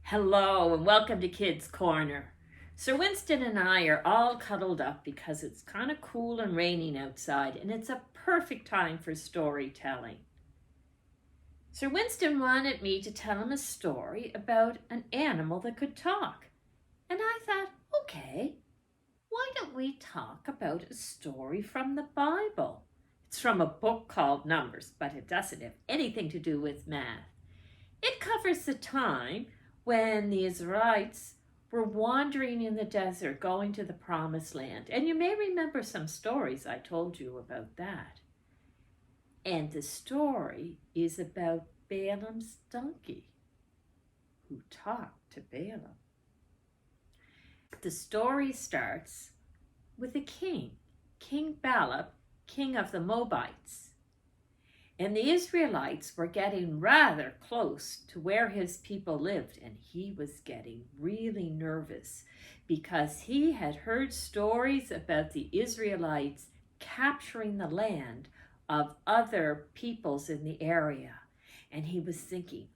Hello and welcome to Kids Corner. Sir Winston and I are all cuddled up because it's kind of cool and raining outside and it's a perfect time for storytelling. Sir Winston wanted me to tell him a story about an animal that could talk. And I thought, okay, why don't we talk about a story from the Bible? It's from a book called Numbers, but it doesn't have anything to do with math. It covers the time when the Israelites were wandering in the desert going to the promised land. And you may remember some stories I told you about that. And the story is about Balaam's donkey who talked to Balaam. The story starts with a king, King Balaam, king of the Moabites. And the Israelites were getting rather close to where his people lived, and he was getting really nervous because he had heard stories about the Israelites capturing the land of other peoples in the area. And he was thinking,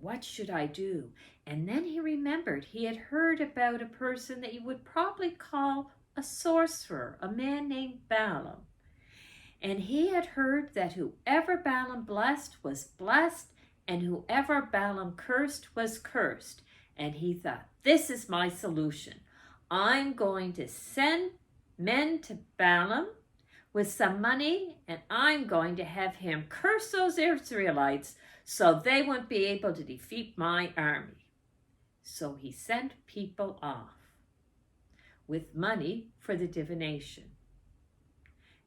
what should I do? And then he remembered he had heard about a person that you would probably call a sorcerer, a man named Balaam. And he had heard that whoever Balaam blessed was blessed, and whoever Balaam cursed was cursed. And he thought, this is my solution. I'm going to send men to Balaam with some money, and I'm going to have him curse those Israelites so they won't be able to defeat my army. So he sent people off with money for the divination.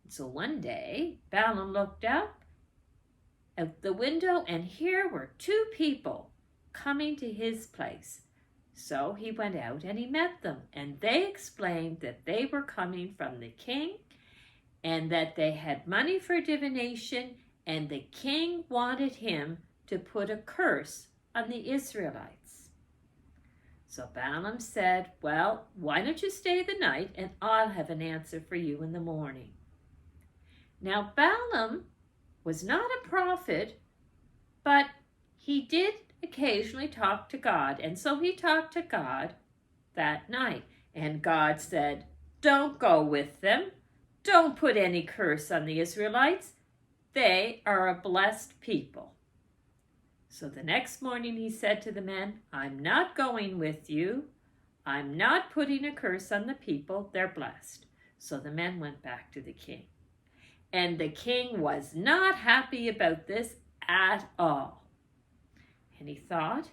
So one day, Balaam looked out the window, and here were two people coming to his place. So he went out and he met them, and they explained that they were coming from the king and that they had money for divination, and the king wanted him to put a curse on the Israelites. So Balaam said, well, why don't you stay the night and I'll have an answer for you in the morning. Now, Balaam was not a prophet, but he did occasionally talk to God. And so he talked to God that night. And God said, don't go with them. Don't put any curse on the Israelites. They are a blessed people. So the next morning he said to the men, I'm not going with you. I'm not putting a curse on the people. They're blessed. So the men went back to the king. And the king was not happy about this at all. And he thought,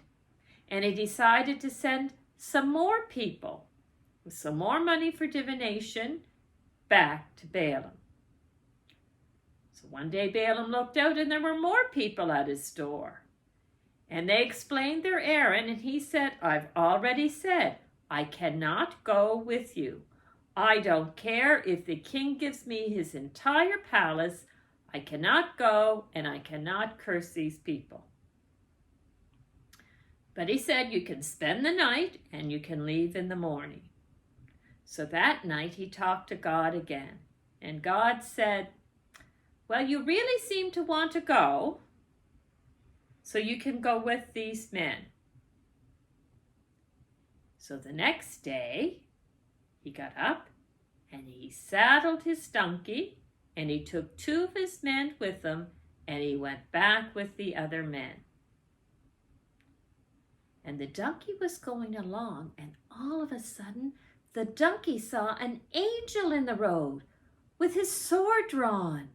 and he decided to send some more people with some more money for divination back to Balaam. So one day Balaam looked out and there were more people at his door. And they explained their errand, and he said, I've already said, I cannot go with you. I don't care if the king gives me his entire palace. I cannot go, and I cannot curse these people. But he said, you can spend the night and you can leave in the morning. So that night he talked to God again. And God said, well, you really seem to want to go, so you can go with these men. So the next day, he got up and he saddled his donkey and he took two of his men with him and he went back with the other men. And the donkey was going along, and all of a sudden the donkey saw an angel in the road with his sword drawn.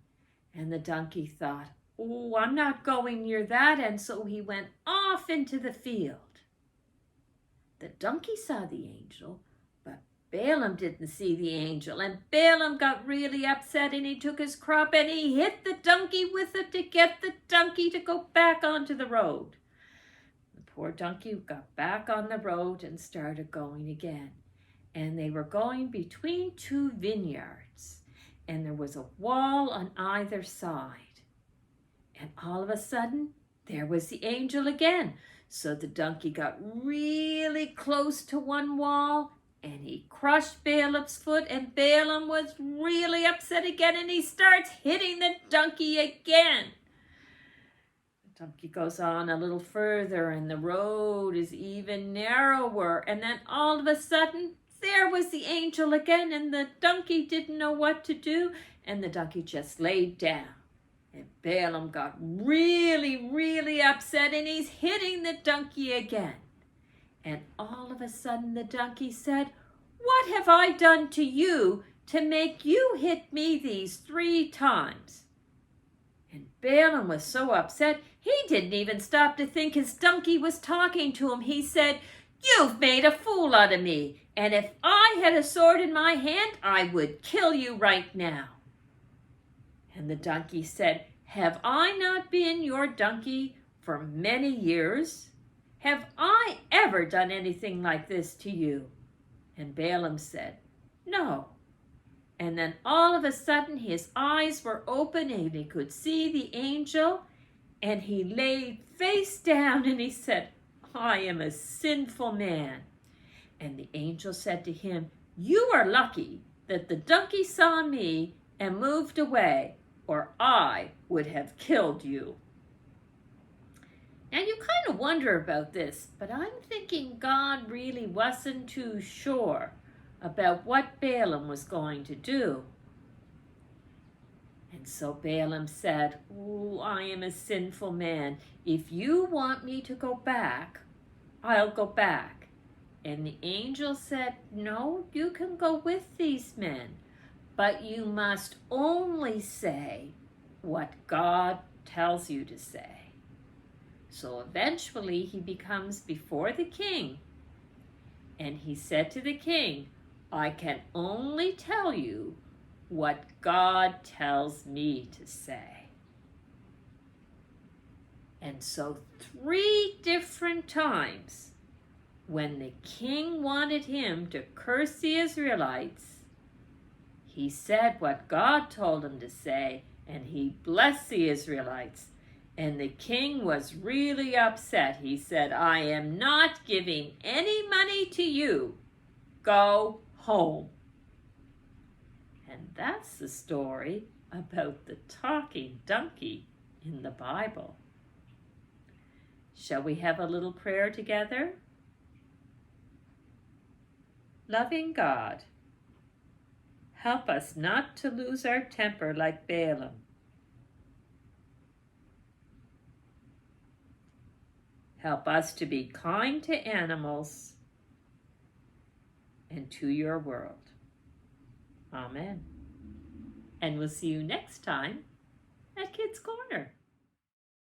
And the donkey thought, oh, I'm not going near that. And so he went off into the field. The donkey saw the angel, but Balaam didn't see the angel, and Balaam got really upset, and he took his crop and he hit the donkey with it to get the donkey to go back onto the road. The poor donkey got back on the road and started going again. And they were going between two vineyards, and there was a wall on either side. And all of a sudden, there was the angel again. So the donkey got really close to one wall, and he crushed Balaam's foot, and Balaam was really upset again, and he starts hitting the donkey again. Donkey goes on a little further and the road is even narrower. And then all of a sudden, there was the angel again, and the donkey didn't know what to do, and the donkey just laid down. And Balaam got really, really upset, and he's hitting the donkey again. And all of a sudden the donkey said, "What have I done to you to make you hit me these 3 times?" And Balaam was so upset, he didn't even stop to think his donkey was talking to him. He said, "You've made a fool out of me, and if I had a sword in my hand, I would kill you right now." And the donkey said, "Have I not been your donkey for many years? Have I ever done anything like this to you?" And Balaam said, "No." And then all of a sudden his eyes were open and he could see the angel, and he laid face down and he said, "I am a sinful man." And the angel said to him, "You are lucky that the donkey saw me and moved away, or I would have killed you." Now you kind of wonder about this, but I'm thinking God really wasn't too sure about what Balaam was going to do. And so Balaam said, "Oh, I am a sinful man. If you want me to go back, I'll go back." And the angel said, "No, you can go with these men, but you must only say what God tells you to say." So eventually he becomes before the king, and he said to the king, "I can only tell you what God tells me to say." And so 3 different times, when the king wanted him to curse the Israelites, he said what God told him to say, and he blessed the Israelites. And the king was really upset. He said, "I am not giving any money to you. Go home." And that's the story about the talking donkey in the Bible. Shall we have a little prayer together? Loving God, help us not to lose our temper like Balaam. Help us to be kind to animals and to your world. Amen. And we'll see you next time at Kids Corner.